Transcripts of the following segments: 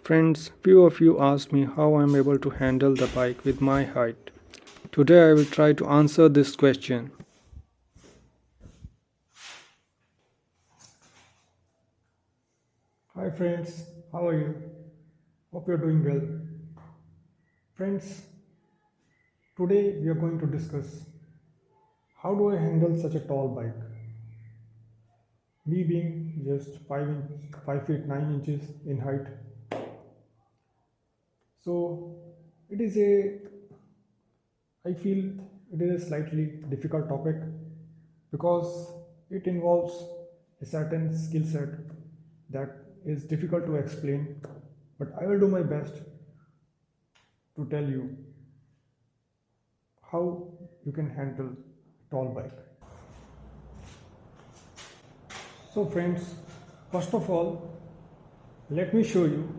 Friends, few of you asked me how I am able to handle the bike with my height. Today I will try to answer this question. Hi friends, how are you? Hope you're doing well. Friends, today we are going to discuss how do I handle such a tall bike? Me being just 5 feet 9 inches in height. So it is a, I feel it is a slightly difficult topic because it involves a certain skill set that is difficult to explain, but I will do my best to tell you how you can handle tall bike. So friends, first of all, let me show you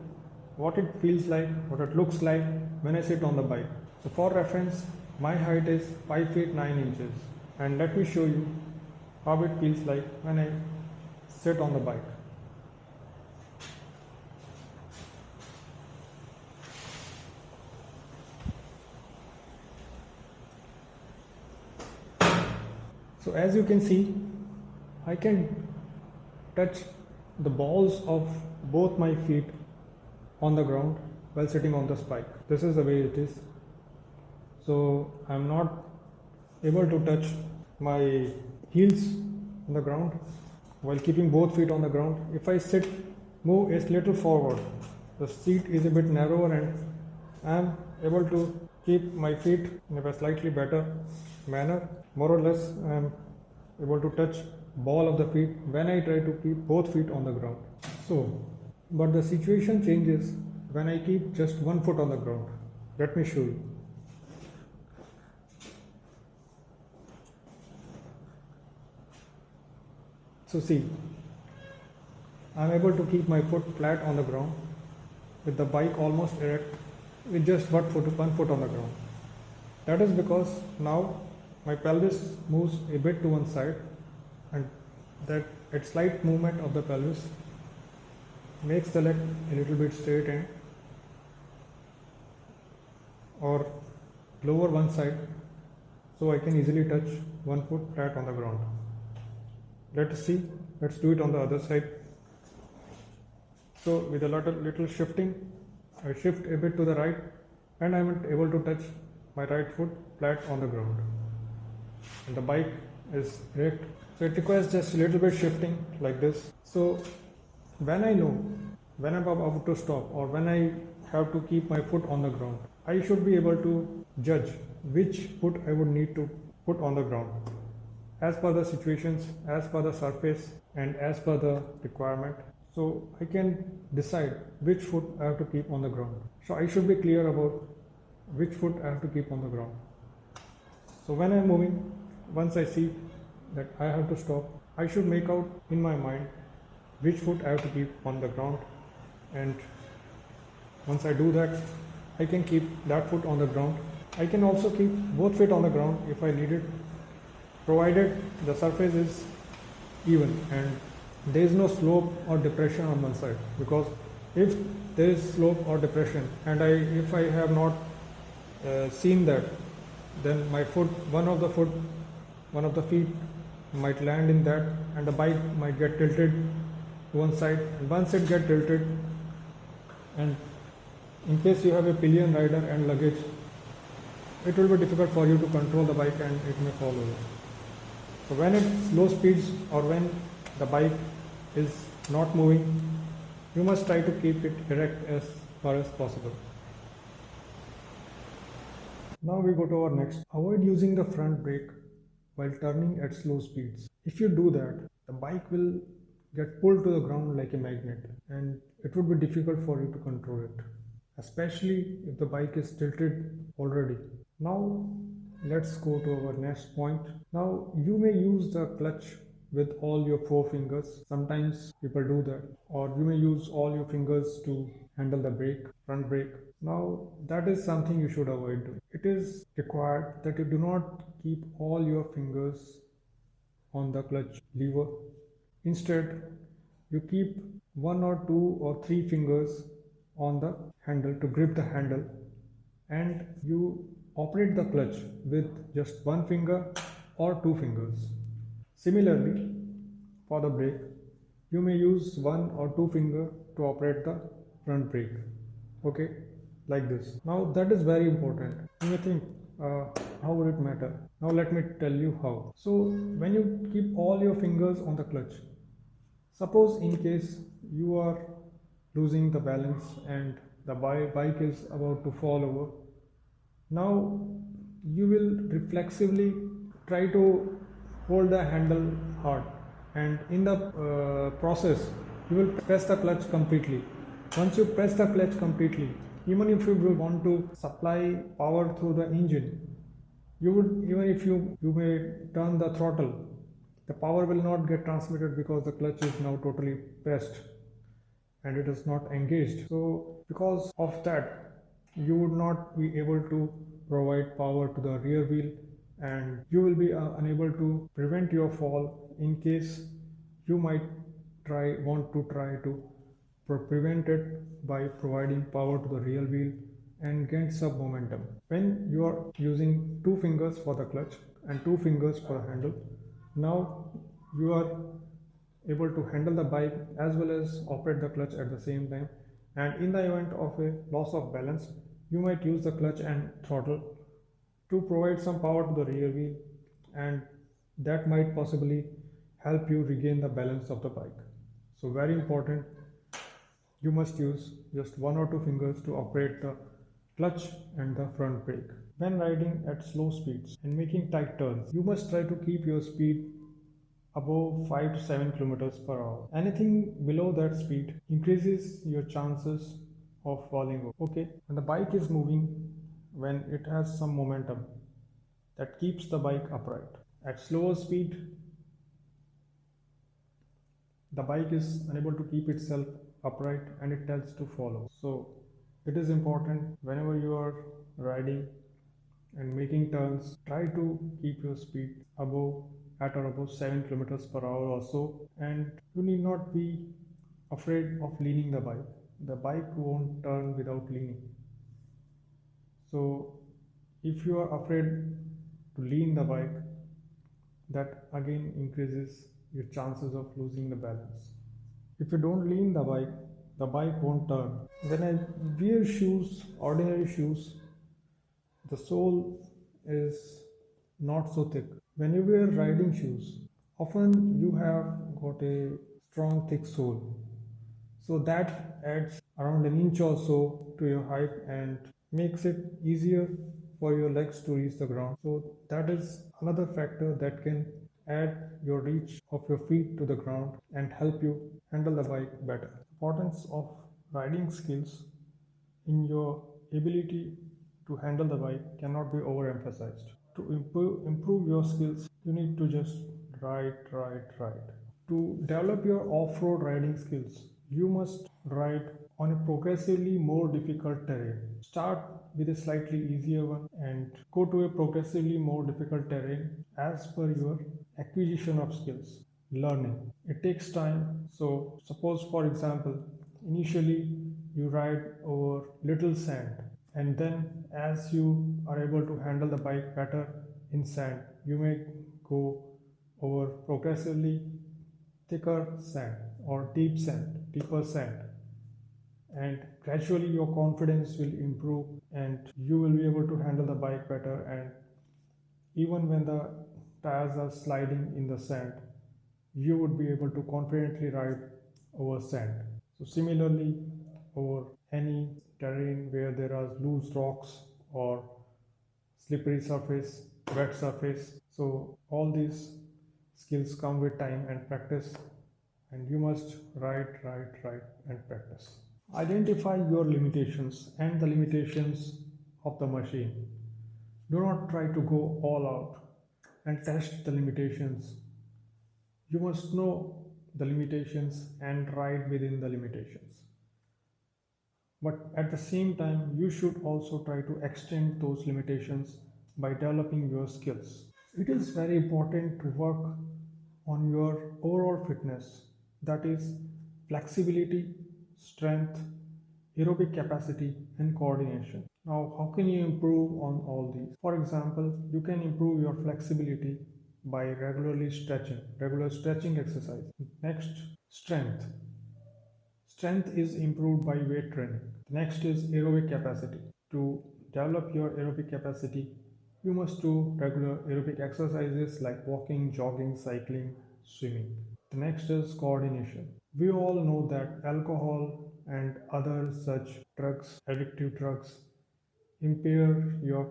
what it feels like, what it looks like when I sit on the bike. So for reference, my height is 5 feet 9 inches, and let me show you how it feels like when I sit on the bike. So as you can see, I can touch the balls of both my feet on the ground while sitting on the spike. This is the way it is. So I'm not able to touch my heels on the ground while keeping both feet on the ground. If I move a little forward, the seat is a bit narrower and I'm able to keep my feet in a slightly better manner. More or less, I'm able to touch ball of the feet when I try to keep both feet on the ground. So, but the situation changes when I keep just one foot on the ground. Let me show you. So see, I'm able to keep my foot flat on the ground with the bike almost erect with just one foot on the ground. That is because now my pelvis moves a bit to one side, and that slight movement of the pelvis makes the leg a little bit straight and or lower one side, so I can easily touch one foot flat on the ground. Let's see, let's do it on the other side. So with a little shifting, I shift a bit to the right and I'm able to touch my right foot flat on the ground. And the bike is erect. So it requires just a little bit shifting like this. So when I know when I'm about to stop or when I have to keep my foot on the ground, I should be able to judge which foot I would need to put on the ground as per the situations, as per the surface, and as per the requirement. So I can decide which foot I have to keep on the ground. So I should be clear about which foot I have to keep on the ground. So when I'm moving, once I see that I have to stop, I should make out in my mind which foot I have to keep on the ground, and once I do that, I can keep that foot on the ground. I can also keep both feet on the ground if I need it, provided the surface is even and there is no slope or depression on one side, because if there is slope or depression and if I have not seen that, then my foot, one of the feet might land in that and the bike might get tilted to one side, and once it get tilted, and in case you have a pillion rider and luggage, it will be difficult for you to control the bike and it may fall over. So when it's low speeds or when the bike is not moving, you must try to keep it erect as far as possible. Now we go to our next. Avoid using the front brake while turning at slow speeds. If you do that, the bike will get pulled to the ground like a magnet and it would be difficult for you to control it, especially if the bike is tilted already. Now let's go to our next point. Now you may use the clutch with all your four fingers. Sometimes people do that. Or you may use all your fingers to handle the brake, front brake. Now that is something you should avoid doing. It is required that you do not keep all your fingers on the clutch lever. Instead, you keep one or two or three fingers on the handle to grip the handle, and you operate the clutch with just one finger or two fingers. Similarly, for the brake, you may use one or two finger to operate the front brake. Okay, like this. Now that is very important. You may think, how would it matter? Now let me tell you how. So when you keep all your fingers on the clutch, suppose in case you are losing the balance and the bike is about to fall over, now you will reflexively try to hold the handle hard, and in the process you will press the clutch completely. Once you press the clutch completely, even if you will want to supply power through the engine, you would, even if you may turn the throttle, the power will not get transmitted because the clutch is now totally pressed and it is not engaged. So because of that, you would not be able to provide power to the rear wheel, and you will be unable to prevent your fall in case you might want to try to prevent it by providing power to the rear wheel and get some momentum. When you are using two fingers for the clutch and two fingers for the handle, now you are able to handle the bike as well as operate the clutch at the same time. And in the event of a loss of balance, you might use the clutch and throttle to provide some power to the rear wheel, and that might possibly help you regain the balance of the bike. So very important, you must use just one or two fingers to operate the clutch and the front brake. When riding at slow speeds and making tight turns, you must try to keep your speed above 5 to 7 kilometers per hour. Anything below that speed increases your chances of falling over. Okay, when the bike is moving, when it has some momentum, that keeps the bike upright. At slower speed, the bike is unable to keep itself upright and it tends to follow. So it is important, whenever you are riding and making turns, try to keep your speed above, at or above 7 kilometers per hour or so, and you need not be afraid of leaning the bike. The bike won't turn without leaning. So if you are afraid to lean the bike, that again increases your chances of losing the balance. If you don't lean the bike won't turn. When I wear shoes, ordinary shoes, the sole is not so thick. When you wear riding shoes, often you have got a strong thick sole. So that adds around an inch or so to your height and makes it easier for your legs to reach the ground. So that is another factor that can add your reach of your feet to the ground and help you handle the bike better. Importance of riding skills in your ability to handle the bike cannot be overemphasized. To improve your skills, you need to just ride, ride, ride. To develop your off-road riding skills, you must ride on a progressively more difficult terrain. Start with a slightly easier one and go to a progressively more difficult terrain as per your acquisition of skills. Learning. It takes time. So suppose, for example, initially you ride over little sand, and then as you are able to handle the bike better in sand, you may go over progressively thicker sand or deeper sand, and gradually your confidence will improve and you will be able to handle the bike better. And even when the tires are sliding in the sand, you would be able to confidently ride over sand. So similarly, over any terrain where there are loose rocks or slippery surface, wet surface, so all these skills come with time and practice, and you must ride, ride, ride and practice. Identify your limitations and the limitations of the machine. Do not try to go all out and test the limitations. You must know the limitations and ride within the limitations. But at the same time, you should also try to extend those limitations by developing your skills. It is very important to work on your overall fitness, that is, flexibility, strength, aerobic capacity, and coordination. Now, how can you improve on all these? For example, you can improve your flexibility by regular stretching exercise. Next, strength. Strength is improved by weight training. Next is aerobic capacity. To develop your aerobic capacity, you must do regular aerobic exercises like walking, jogging, cycling, swimming. The next is coordination. We all know that alcohol and other such drugs, addictive drugs, impair your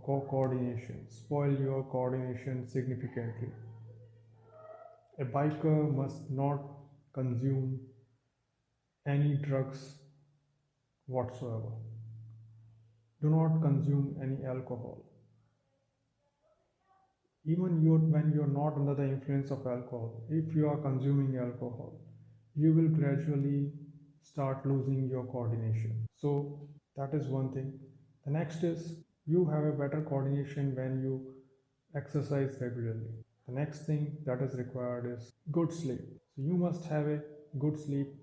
coordination, spoil your coordination significantly. A biker must not consume any drugs whatsoever. Do not consume any alcohol. Even when you're not under the influence of alcohol, if you are consuming alcohol, you will gradually start losing your coordination. So that is one thing. The next is you have a better coordination when you exercise regularly. The next thing that is required is good sleep. So you must have a good sleep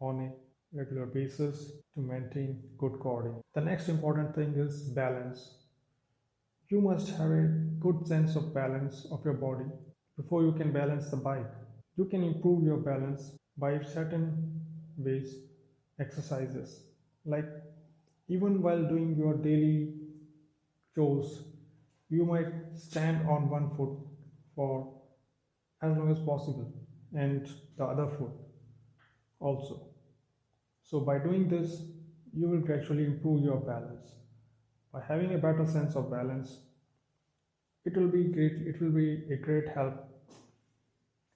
on a regular basis to maintain good coordination. The next important thing is balance. You must have a good sense of balance of your body before you can balance the bike. You can improve your balance by certain ways, exercises. Like even while doing your daily chores, you might stand on one foot for as long as possible and the other foot also. So by doing this, you will gradually improve your balance. By having a better sense of balance, it will be a great help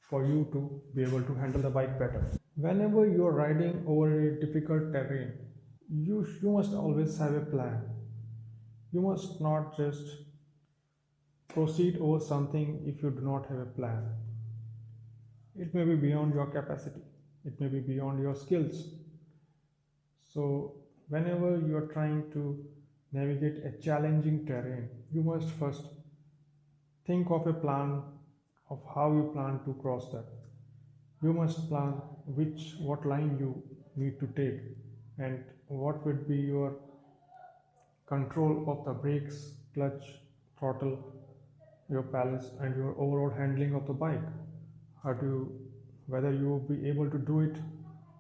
for you to be able to handle the bike better. Whenever you are riding over a difficult terrain, you must always have a plan. You must not just proceed over something if you do not have a plan. It may be beyond your capacity, it may be beyond your skills. So whenever you are trying to navigate a challenging terrain, you must first think of a plan of how you plan to cross that. You must plan what line you need to take and what would be your control of the brakes, clutch, throttle, your balance and your overall handling of the bike. How do you, whether you will be able to do it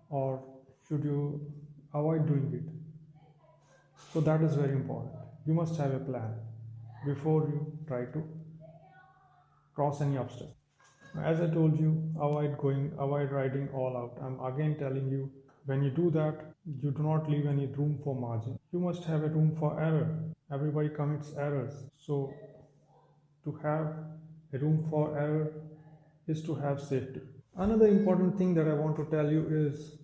or should you avoid doing it. So that is very important. You must have a plan before you try to cross any obstacle. As I told you, avoid riding all out. I'm again telling you, when you do that, you do not leave any room for margin. You must have a room for error. Everybody commits errors. So to have a room for error is to have safety. Another important thing that I want to tell you is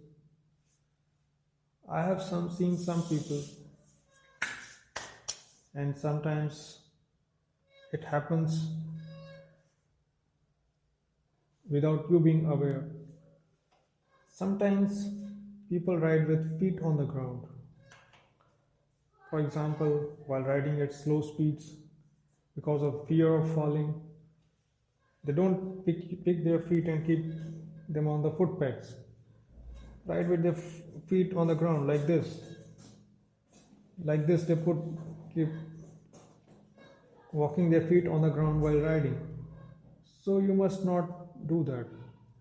I have seen some people, and sometimes it happens without you being aware. Sometimes people ride with feet on the ground. For example, while riding at slow speeds, because of fear of falling, they don't pick their feet and keep them on the foot pegs. Ride with their feet on the ground like this. Like this, they keep walking their feet on the ground while riding. So you must not do that.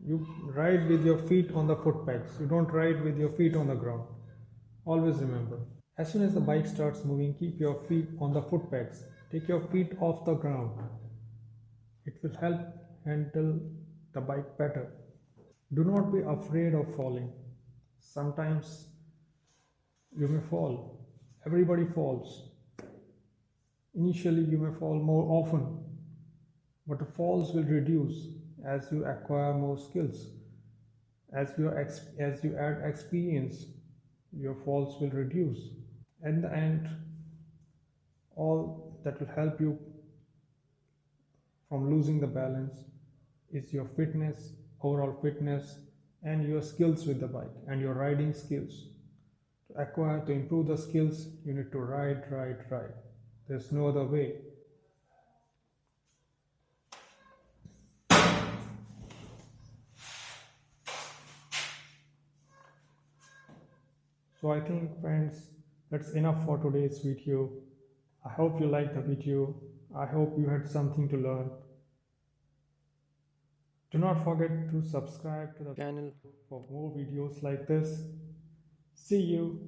You ride with your feet on the foot pegs. You don't ride with your feet on the ground. Always remember. As soon as the bike starts moving, keep your feet on the foot pegs. Take your feet off the ground. It will help handle the bike better. Do not be afraid of falling. Sometimes you may fall. Everybody falls. Initially, you may fall more often, but the falls will reduce as you acquire more skills. As you add experience, your falls will reduce. In the end, all that will help you from losing the balance is your fitness, overall fitness, and your skills with the bike and your riding skills. To improve the skills, you need to ride. There's no other way. So I think friends, that's enough for today's video. I hope you liked the video. I hope you had something to learn. Do not forget to subscribe to the channel for more videos like this. See you.